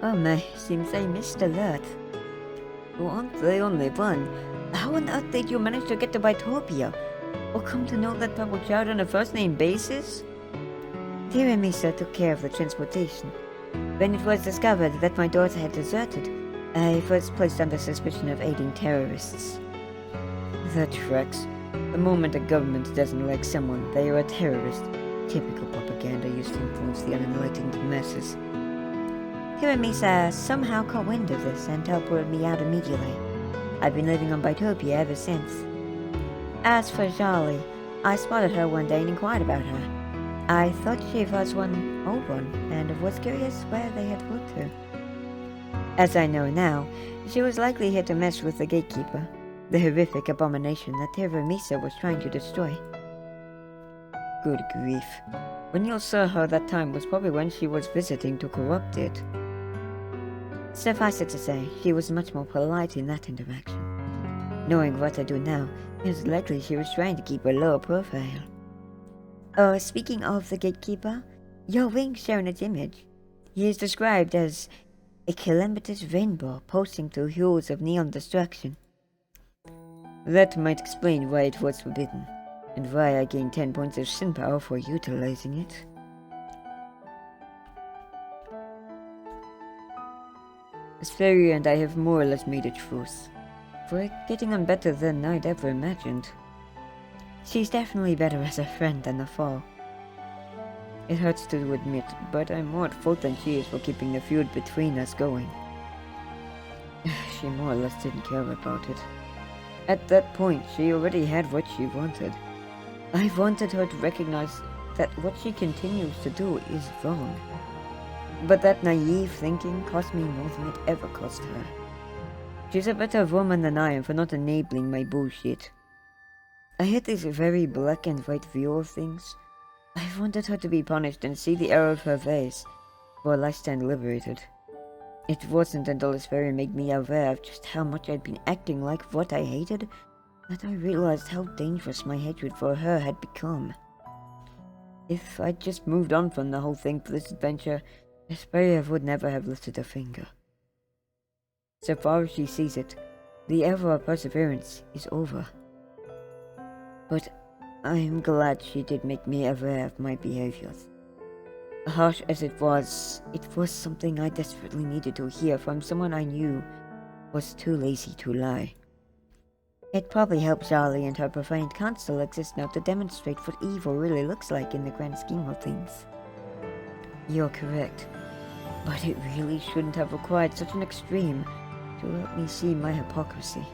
Oh my, seems I missed a lot. You aren't the only one. How on earth did you manage to get to Bitopia? Or come to know that purple child on a first-name basis? Dear Misa took care of the transportation. When it was discovered that my daughter had deserted, I was placed under suspicion of aiding terrorists. That tracks. The moment a government doesn't like someone, they are a terrorist. Typical propaganda used to influence the unenlightened masses. Hiramisa somehow caught wind of this and teleported me out immediately. I've been living on Bitopia ever since. As for Jolly, I spotted her one day and inquired about her. I thought she was one old one, and was curious where they had put her. As I know now, she was likely here to mess with the gatekeeper, the horrific abomination that Hiramisa was trying to destroy. Good grief. When you saw her that time was probably when she was visiting to corrupt it. Suffice it to say, she was much more polite in that interaction. Knowing what I do now, it is likely she was trying to keep a low profile. Oh, speaking of the gatekeeper, your wing sharing its image. He is described as a calamitous rainbow pulsing through hues of neon destruction. That might explain why it was forbidden, and why I gained 10 points of sin power for utilizing it. Svoli and I have more or less made a truce. We're getting on better than I'd ever imagined. She's definitely better as a friend than a foe. It hurts to admit, but I'm more at fault than she is for keeping the feud between us going. She more or less didn't care about it. At that point, she already had what she wanted. I wanted her to recognize that what she continues to do is wrong. But that naive thinking cost me more than it ever cost her. She's a better woman than I am for not enabling my bullshit. I had this very black and white view of things. I wanted her to be punished and see the error of her ways, while I stand liberated. It wasn't until this fairy made me aware of just how much I'd been acting like what I hated, that I realized how dangerous my hatred for her had become. If I'd just moved on from the whole thing for this adventure, this fairy would never have lifted a finger. So far as she sees it, the era of perseverance is over. But I'm glad she did make me aware of my behaviors. Harsh as it was something I desperately needed to hear from someone I knew was too lazy to lie. It probably helped Charlie and her profaned can't still exist now to demonstrate what evil really looks like in the grand scheme of things. You're correct, but it really shouldn't have required such an extreme to let me see my hypocrisy.